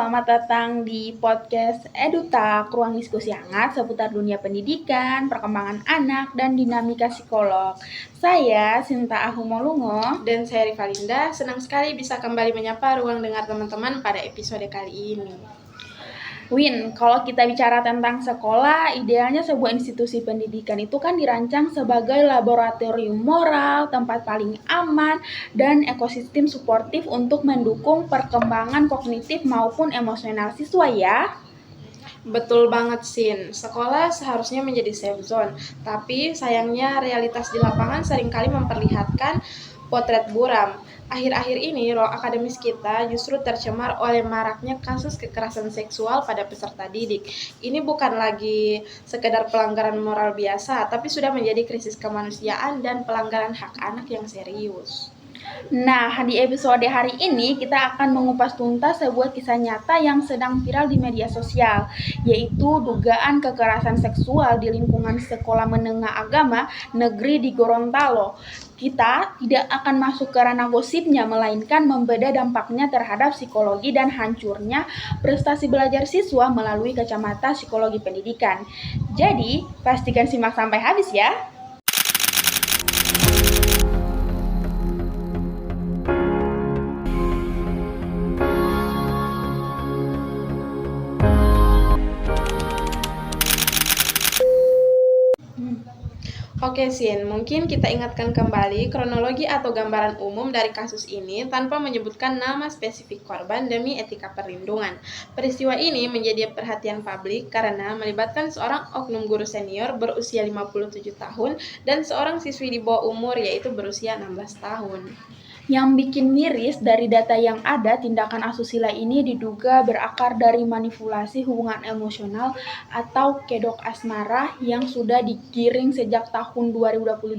selamat datang di podcast EduTalk, ruang diskusi hangat seputar dunia pendidikan, perkembangan anak, dan dinamika psikolog. Saya Sinta Ahumolungo. Dan saya Rivalinda, senang sekali bisa kembali menyapa ruang dengar teman-teman pada episode kali ini. Win, kalau kita bicara tentang sekolah, idealnya sebuah institusi pendidikan itu kan dirancang sebagai laboratorium moral, tempat paling aman, dan ekosistem suportif untuk mendukung perkembangan kognitif maupun emosional siswa ya. Betul banget, Sin. Sekolah seharusnya menjadi safe zone, tapi sayangnya realitas di lapangan seringkali memperlihatkan potret buram. Akhir-akhir ini, ruang akademis kita justru tercemar oleh maraknya kasus kekerasan seksual pada peserta didik. Ini bukan lagi sekedar pelanggaran moral biasa, tapi sudah menjadi krisis kemanusiaan dan pelanggaran hak anak yang serius. Nah, di episode hari ini kita akan mengupas tuntas sebuah kisah nyata yang sedang viral di media sosial, yaitu dugaan kekerasan seksual di lingkungan sekolah menengah agama negeri di Gorontalo. Kita tidak akan masuk ke ranah gosipnya, melainkan membedah dampaknya terhadap psikologi dan hancurnya prestasi belajar siswa melalui kacamata psikologi pendidikan. Jadi, pastikan simak sampai habis ya. Oke, Sin, mungkin kita ingatkan kembali kronologi atau gambaran umum dari kasus ini tanpa menyebutkan nama spesifik korban demi etika perlindungan. Peristiwa ini menjadi perhatian publik karena melibatkan seorang oknum guru senior berusia 57 tahun dan seorang siswi di bawah umur yaitu berusia 16 tahun. Yang bikin miris dari data yang ada, tindakan asusila ini diduga berakar dari manipulasi hubungan emosional atau kedok asmara yang sudah digiring sejak tahun 2022.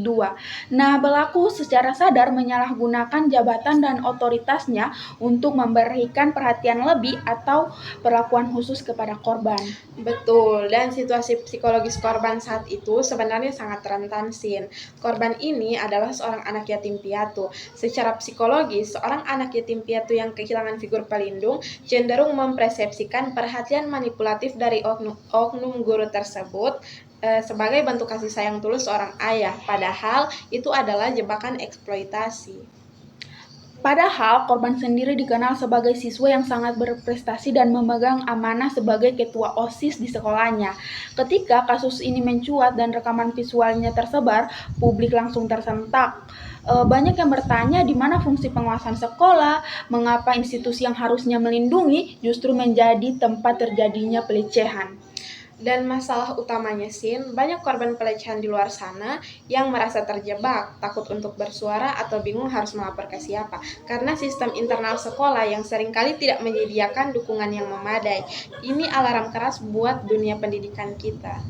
Nah, pelaku secara sadar menyalahgunakan jabatan dan otoritasnya untuk memberikan perhatian lebih atau perlakuan khusus kepada korban. Betul, dan situasi psikologis korban saat itu sebenarnya sangat rentan, Sin. Korban ini adalah seorang anak yatim piatu. Secara psikologis, seorang anak yatim piatu yang kehilangan figur pelindung cenderung mempersepsikan perhatian manipulatif dari oknum guru tersebut sebagai bentuk kasih sayang tulus seorang ayah, padahal itu adalah jebakan eksploitasi. Padahal korban sendiri dikenal sebagai siswa yang sangat berprestasi dan memegang amanah sebagai ketua OSIS di sekolahnya. Ketika kasus ini mencuat dan rekaman visualnya tersebar, publik langsung tersentak. Banyak yang bertanya di mana fungsi pengawasan sekolah, mengapa institusi yang harusnya melindungi justru menjadi tempat terjadinya pelecehan. Dan masalah utamanya, Sin, banyak korban pelecehan di luar sana yang merasa terjebak, takut untuk bersuara, atau bingung harus melapor ke siapa. Karena sistem internal sekolah yang seringkali tidak menyediakan dukungan yang memadai. Ini alarm keras buat dunia pendidikan kita.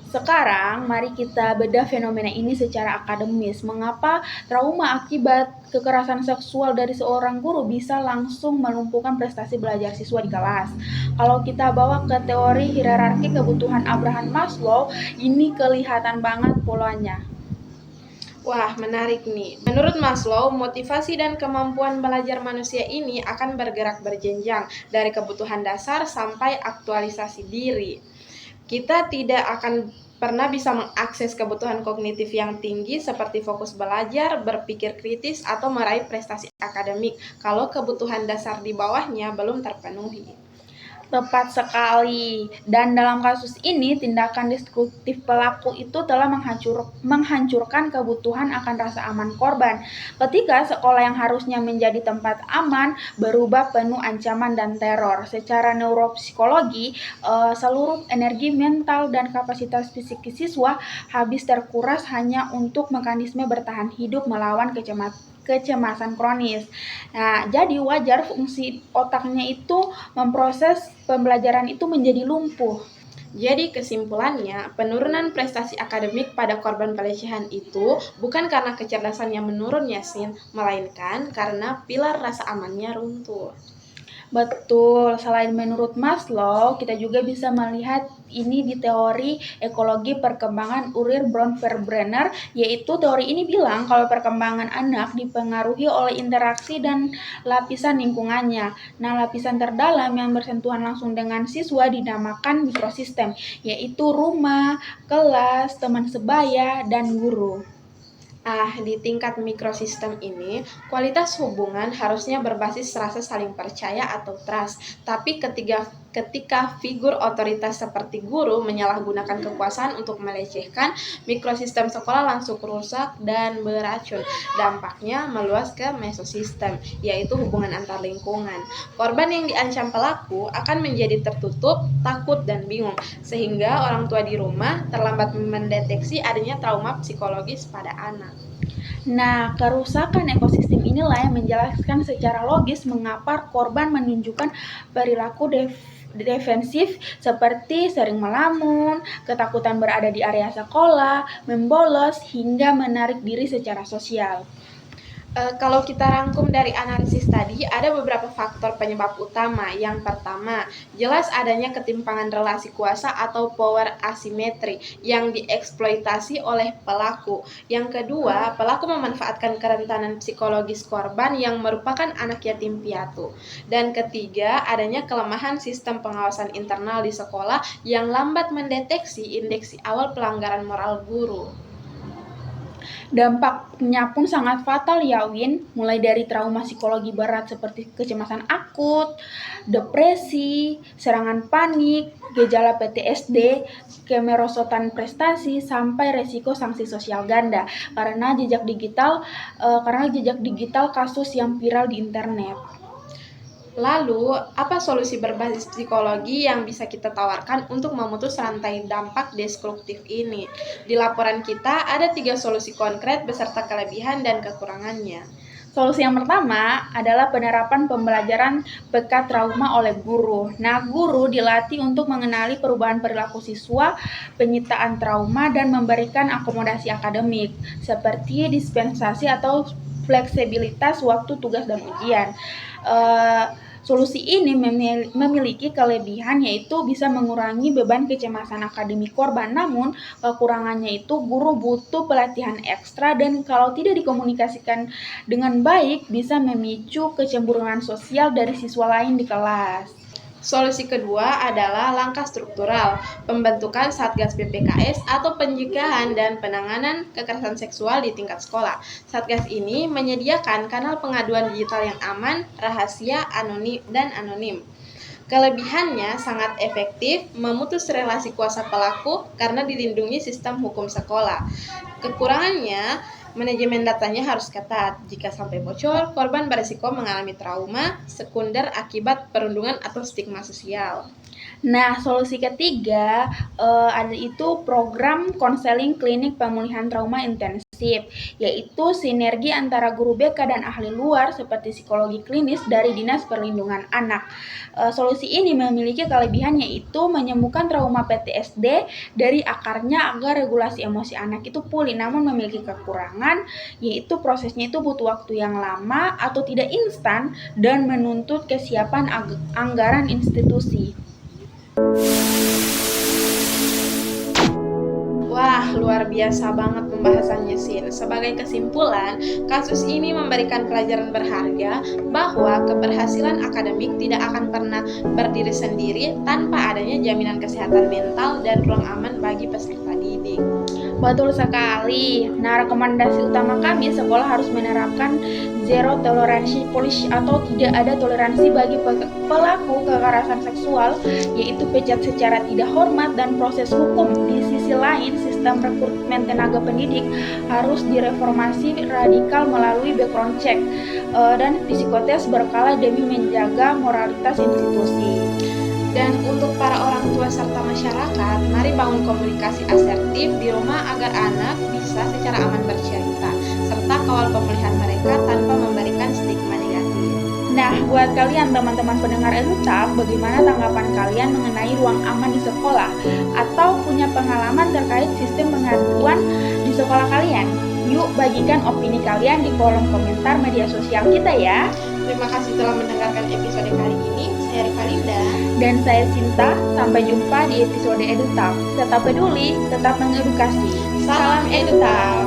Sekarang, mari kita bedah fenomena ini secara akademis. Mengapa trauma akibat kekerasan seksual dari seorang guru bisa langsung melumpuhkan prestasi belajar siswa di kelas? Kalau kita bawa ke teori hierarki kebutuhan Abraham Maslow, ini kelihatan banget polanya. Wah, menarik nih. Menurut Maslow, motivasi dan kemampuan belajar manusia ini akan bergerak berjenjang dari kebutuhan dasar sampai aktualisasi diri. Kita tidak akan pernah bisa mengakses kebutuhan kognitif yang tinggi seperti fokus belajar, berpikir kritis, atau meraih prestasi akademik kalau kebutuhan dasar di bawahnya belum terpenuhi. Tepat sekali. Dan dalam kasus ini, tindakan destruktif pelaku itu telah menghancurkan kebutuhan akan rasa aman korban. Ketika sekolah yang harusnya menjadi tempat aman berubah penuh ancaman dan teror. Secara neuropsikologi, seluruh energi mental dan kapasitas fisik siswa habis terkuras hanya untuk mekanisme bertahan hidup melawan kecemasan kronis. Nah, jadi wajar fungsi otaknya itu memproses pembelajaran itu menjadi lumpuh. Jadi kesimpulannya, penurunan prestasi akademik pada korban pelecehan itu bukan karena kecerdasannya menurun, Yasin, melainkan karena pilar rasa amannya runtuh. Betul, selain menurut Maslow, kita juga bisa melihat ini di teori ekologi perkembangan Urir Brown Verbruggener, yaitu teori ini bilang kalau perkembangan anak dipengaruhi oleh interaksi dan lapisan lingkungannya. Nah, lapisan terdalam yang bersentuhan langsung dengan siswa dinamakan mikrosistem, yaitu rumah, kelas, teman sebaya, dan guru. Di tingkat mikrosistem ini, kualitas hubungan harusnya berbasis rasa saling percaya atau trust. Tapi ketika figur otoritas seperti guru menyalahgunakan kekuasaan untuk melecehkan, mikrosistem sekolah langsung rusak dan beracun. Dampaknya meluas ke mesosistem, yaitu hubungan antar lingkungan. Korban yang diancam pelaku akan menjadi tertutup, takut, dan bingung, sehingga orang tua di rumah terlambat mendeteksi adanya trauma psikologis pada anak. Nah, kerusakan ekosistem inilah yang menjelaskan secara logis mengapa korban menunjukkan perilaku defensif seperti sering melamun, ketakutan berada di area sekolah, membolos, hingga menarik diri secara sosial. Kalau kita rangkum dari analisis tadi, ada beberapa faktor penyebab utama. Yang pertama, jelas adanya ketimpangan relasi kuasa atau power asimetri yang dieksploitasi oleh pelaku. Yang kedua, pelaku memanfaatkan kerentanan psikologis korban yang merupakan anak yatim piatu. Dan ketiga, adanya kelemahan sistem pengawasan internal di sekolah yang lambat mendeteksi indeks awal pelanggaran moral guru. Dampaknya pun sangat fatal ya Win, mulai dari trauma psikologi berat seperti kecemasan akut, depresi, serangan panik, gejala PTSD, kemerosotan prestasi, sampai resiko sanksi sosial ganda karena jejak digital kasus yang viral di internet. Lalu, apa solusi berbasis psikologi yang bisa kita tawarkan untuk memutus rantai dampak destruktif ini? Di laporan kita ada 3 solusi konkret beserta kelebihan dan kekurangannya. Solusi yang pertama adalah penerapan pembelajaran pekat trauma oleh guru. Nah, guru dilatih untuk mengenali perubahan perilaku siswa, penyitaan trauma, dan memberikan akomodasi akademik, seperti dispensasi atau fleksibilitas waktu tugas dan ujian. Solusi ini memiliki kelebihan yaitu bisa mengurangi beban kecemasan akademik korban. Namun, kekurangannya itu guru butuh pelatihan ekstra dan kalau tidak dikomunikasikan dengan baik bisa memicu kecemburuan sosial dari siswa lain di kelas. Solusi kedua adalah langkah struktural, pembentukan Satgas PPKS atau pencegahan dan penanganan kekerasan seksual di tingkat sekolah. Satgas ini menyediakan kanal pengaduan digital yang aman, rahasia, anonim. Kelebihannya sangat efektif memutus relasi kuasa pelaku karena dilindungi sistem hukum sekolah. Kekurangannya, manajemen datanya harus ketat. Jika sampai bocor, korban berisiko mengalami trauma sekunder akibat perundungan atau stigma sosial. Nah, solusi ketiga ada itu program konseling klinik pemulihan trauma intensif, yaitu sinergi antara guru BK dan ahli luar seperti psikologi klinis dari Dinas Perlindungan Anak. Solusi ini memiliki kelebihan yaitu menyembuhkan trauma PTSD dari akarnya agar regulasi emosi anak itu pulih, namun memiliki kekurangan yaitu prosesnya itu butuh waktu yang lama atau tidak instan dan menuntut kesiapan anggaran institusi. Wah, luar biasa banget pembahasannya, Sin. Sebagai kesimpulan, kasus ini memberikan pelajaran berharga bahwa keberhasilan akademik tidak akan pernah berdiri sendiri tanpa adanya jaminan kesehatan mental dan ruang aman bagi peserta didik. Betul sekali. Nah, rekomendasi utama kami sekolah harus menerapkan zero toleransi policy atau tidak ada toleransi bagi pelaku kekerasan seksual, yaitu pecat secara tidak hormat dan proses hukum. Di sisi lain, sistem rekrutmen tenaga pendidik harus direformasi radikal melalui background check dan psikotes berkala demi menjaga moralitas institusi. Dan untuk para orang tua serta masyarakat, mari bangun komunikasi asertif di rumah agar anak bisa secara aman bercerita, serta kawal pemulihan mereka tanpa memberikan stigma negatif. Nah, buat kalian teman-teman pendengar EduTalk, bagaimana tanggapan kalian mengenai ruang aman di sekolah? Atau punya pengalaman terkait sistem pengaduan di sekolah kalian? Yuk bagikan opini kalian di kolom komentar media sosial kita ya. Terima kasih telah mendengarkan episode kali ini. Saya Rivalinda. Dan saya Sinta. Sampai jumpa di episode EduTalk. Tetap peduli, tetap mengedukasi. Salam EduTalk.